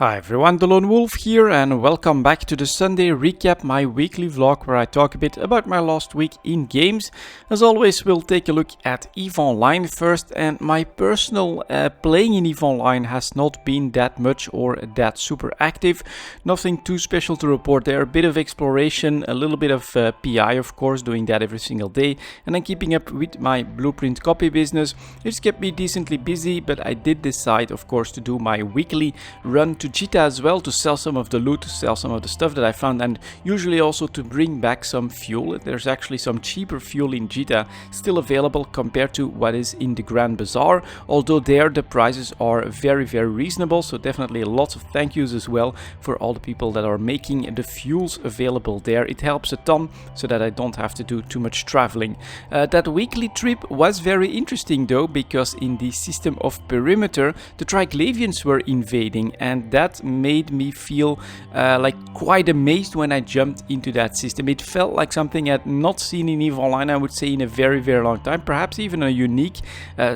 Hi everyone, delonewolf here and welcome back to the Sunday recap, my weekly vlog where I talk a bit about my last week in games. As always, we'll take a look at EVE Online first, and my personal playing in EVE Online has not been that much or that super active. Nothing too special to report there, a bit of exploration, a little bit of PI of course, doing that every single day, and then keeping up with my blueprint copy business. It's kept me decently busy, but I did decide of course to do my weekly run to Jita as well, to sell some of the loot, to sell some of the stuff that I found, and usually also to bring back some fuel. There's actually some cheaper fuel in Jita still available compared to what is in the Grand Bazaar, although there the prices are very reasonable, so definitely lots of thank yous as well for all the people that are making the fuels available there. It helps a ton so that I don't have to do too much traveling. That weekly trip was very interesting though, because in the system of perimeter the Triglavians were invading, and that made me feel like quite amazed when I jumped into that system. It felt like something I had not seen in EVE Online, I would say, in a very long time, perhaps even a unique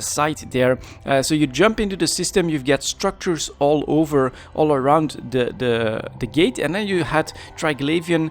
site there. So you jump into the system, you've got structures all around the gate, and then you had Triglavian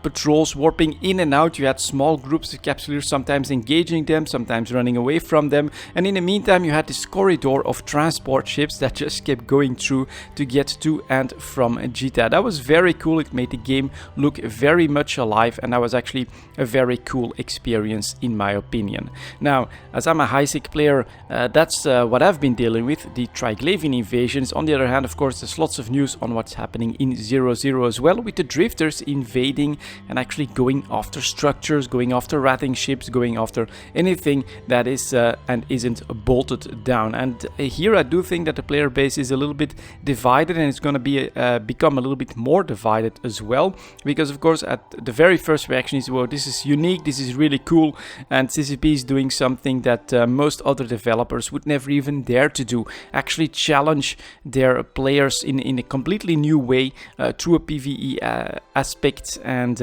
patrols warping in and out. You had small groups of capsuleers, sometimes engaging them, sometimes running away from them, and in the meantime you had this corridor of transport ships that just kept going through to get to and from Jita. That was very cool. It made the game look very much alive, and that was actually a very cool experience in my opinion. Now, as I'm a high-sec player, that's what I've been dealing with, the Triglavian invasions. On the other hand, of course, there's lots of news on what's happening in 0-0 as well, with the drifters invading and actually going after structures, going after ratting ships, going after anything that is and isn't bolted down. And here I do think that the player base is a little bit divided, and it's going to be become a little bit more divided as well, because of course at the very first reaction is, well, this is unique, this is really cool, and CCP is doing something that most other developers would never even dare to do, actually challenge their players in a completely new way through a PvE aspect, and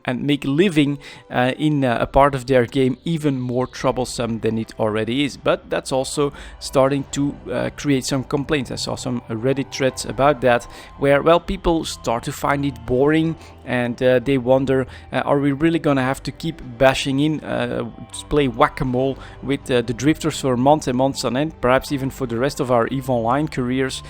make living in a part of their game even more troublesome than it already is. But that's also starting to create some complaints. I saw some Reddit threads about that, where, well, people start to find it boring, and they wonder, are we really gonna have to keep bashing in, play whack-a-mole with the drifters for months and months on end, perhaps even for the rest of our EVE Online careers,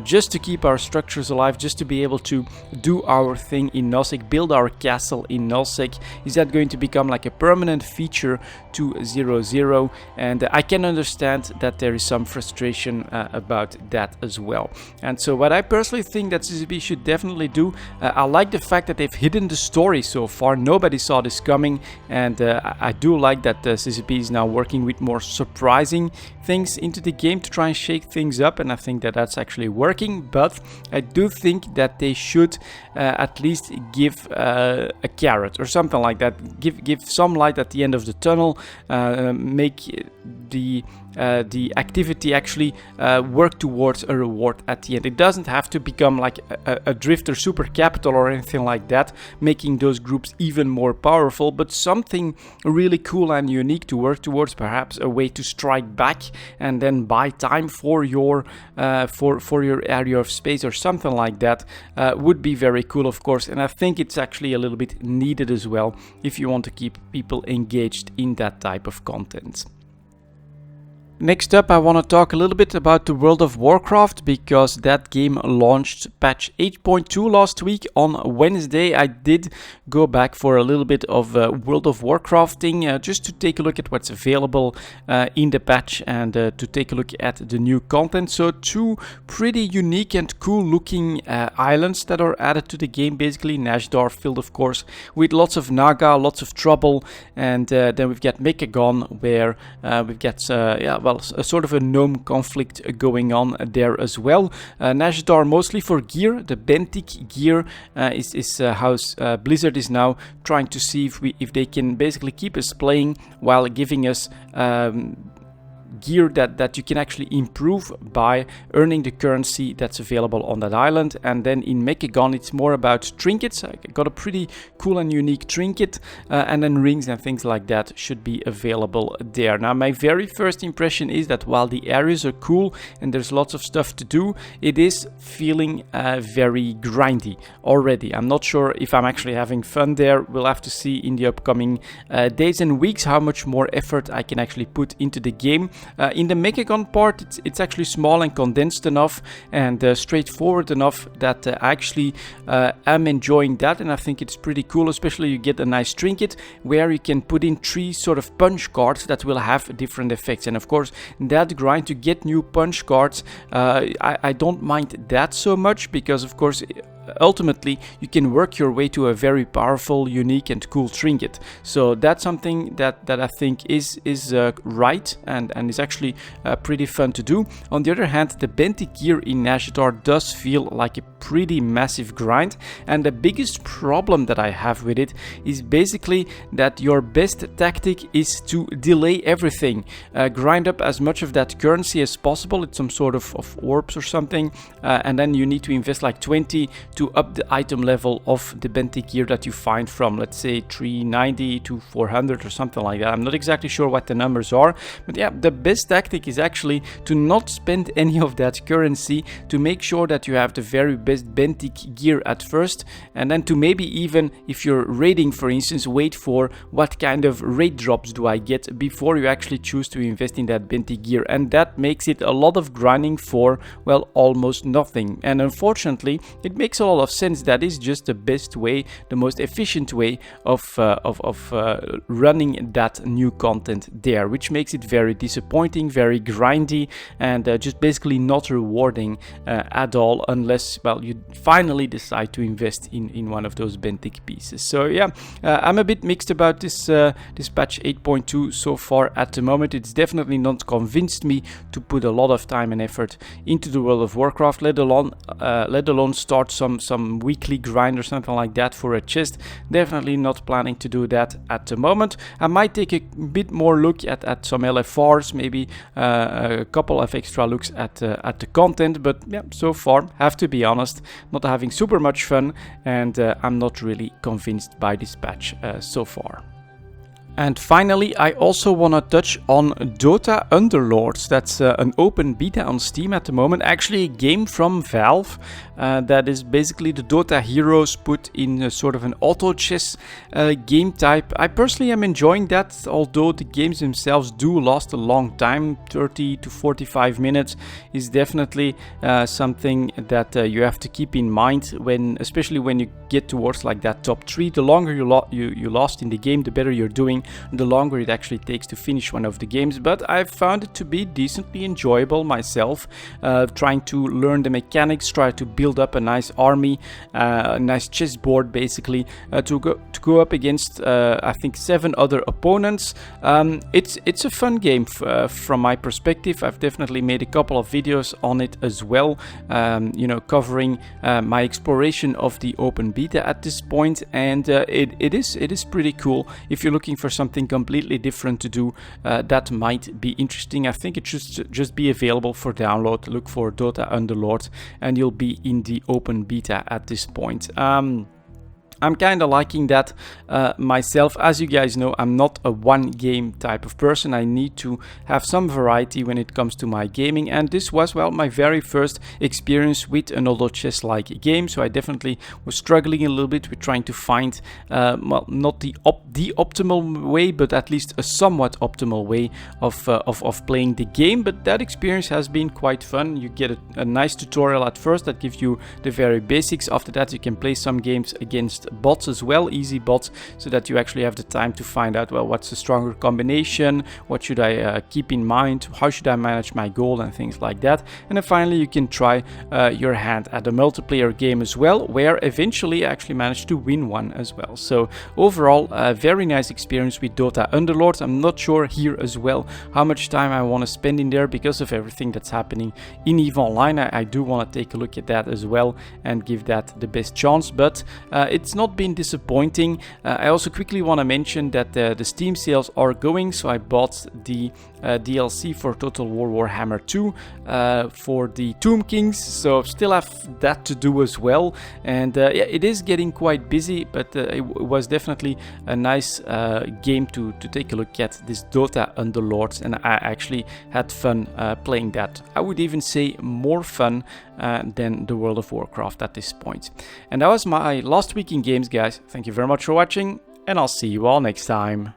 just to keep our structures alive, just to be able to do our thing in nullsec, build our castle in nullsec? Is that going to become like a permanent feature to 0-0? And I can understand that there is some frustration about that as well. And so what I personally think that CCP should definitely do, I like the fact that they've hidden the story so far. Nobody saw this coming, and I do like that CCP is now working with more surprising things into the game to try and shake things up, and I think that that's actually working. But I do think that they should at least give a carrot or something like that, give some light at the end of the tunnel, make the activity actually work towards a reward at the end. It doesn't have to become like a drifter super capital or anything like that, making those groups even more powerful, but something really cool and unique to work towards, perhaps a way to strike back and then buy time for your area of space or something like that, would be very cool of course. And I think it's actually a little bit needed as well if you want to keep people engaged in that type of content. Next up, I want to talk a little bit about the World of Warcraft, because that game launched patch 8.2 last week on Wednesday. I did go back for a little bit of World of Warcrafting, just to take a look at what's available in the patch, and to take a look at the new content. So two pretty unique and cool looking islands that are added to the game, basically. Nashdar filled of course with lots of Naga, lots of trouble, and then we've got Mechagon, where we've got a sort of a gnome conflict going on there as well. Nashdar mostly for gear. The Bentic gear is how Blizzard is now trying to see if they can basically keep us playing while giving us gear that you can actually improve by earning the currency that's available on that island. And then in Mechagon it's more about trinkets. I got a pretty cool and unique trinket, and then rings and things like that should be available there. Now my very first impression is that while the areas are cool and there's lots of stuff to do, it is feeling very grindy already. I'm not sure if I'm actually having fun there. We'll have to see in the upcoming days and weeks how much more effort I can actually put into the game. In the Mechagon part, it's actually small and condensed enough and straightforward enough that I actually am enjoying that, and I think it's pretty cool. Especially you get a nice trinket where you can put in 3 sort of punch cards that will have different effects, and of course that grind to get new punch cards, I don't mind that so much, because of course ultimately you can work your way to a very powerful, unique and cool trinket. So that's something that I think is right and is actually pretty fun to do. On the other hand, the benthic gear in Nazjatar does feel like a pretty massive grind, and the biggest problem that I have with it is basically that your best tactic is to delay everything, grind up as much of that currency as possible. It's some sort of orbs or something, and then you need to invest like 20 to up the item level of the benthic gear that you find from, let's say, 390 to 400 or something like that. I'm not exactly sure what the numbers are, but yeah, the best tactic is actually to not spend any of that currency, to make sure that you have the very best benthic gear at first, and then to maybe even, if you're raiding for instance, wait for what kind of raid drops do I get before you actually choose to invest in that benthic gear, and that makes it a lot of grinding for, well, almost nothing. And unfortunately it makes a lot of sense. That is just the best way, the most efficient way of running that new content there, which makes it very disappointing, very grindy, and just basically not rewarding at all, unless, well, you finally decide to invest in one of those benthic pieces. So yeah, I'm a bit mixed about this this patch 8.2 so far at the moment. It's definitely not convinced me to put a lot of time and effort into the World of Warcraft, let alone start some weekly grind or something like that for a chest. Definitely not planning to do that at the moment. I might take a bit more look at some LFRs, maybe a couple of extra looks at the content, but yeah, so far, have to be honest, not having super much fun, and I'm not really convinced by this patch so far. And finally, I also want to touch on Dota Underlords. That's an open beta on Steam at the moment. Actually a game from Valve that is basically the Dota heroes put in a sort of an auto chess game type. I personally am enjoying that, although the games themselves do last a long time. 30 to 45 minutes is definitely something that you have to keep in mind, when, especially when you get towards like that top 3. The longer you last in the game, the better you're doing, the longer it actually takes to finish one of the games. But I've found it to be decently enjoyable myself, trying to learn the mechanics, try to build up a nice army, a nice chessboard basically, to go up against I think 7 other opponents. It's a fun game from my perspective. I've definitely made a couple of videos on it as well, you know, covering my exploration of the open beta at this point, and it is pretty cool. If you're looking for something completely different to do, that might be interesting. I think it should just be available for download. Look for Dota Underlord and you'll be in the open beta at this point. I'm kind of liking that myself. As you guys know, I'm not a one game type of person. I need to have some variety when it comes to my gaming, and this was, well, my very first experience with an auto chess like game, so I definitely was struggling a little bit with trying to find well, not the optimal way, but at least a somewhat optimal way of playing the game. But that experience has been quite fun. You get a nice tutorial at first that gives you the very basics. After that you can play some games against bots as well, easy bots, so that you actually have the time to find out, well, what's the stronger combination, what should I keep in mind, how should I manage my gold and things like that. And then finally you can try your hand at a multiplayer game as well, where eventually I actually managed to win one as well. So overall, a very nice experience with Dota Underlords. I'm not sure here as well how much time I want to spend in there because of everything that's happening in EVE Online. I do want to take a look at that as well and give that the best chance, but it's it's not been disappointing. I also quickly want to mention that the Steam sales are going, so I bought the DLC for Total War Warhammer 2 for the Tomb Kings, so still have that to do as well. And yeah, it is getting quite busy, but it was definitely a nice game to take a look at, this Dota Underlords, and I actually had fun playing that. I would even say more fun than the World of Warcraft at this point. And that was my last week in games, guys. Thank you very much for watching, and I'll see you all next time.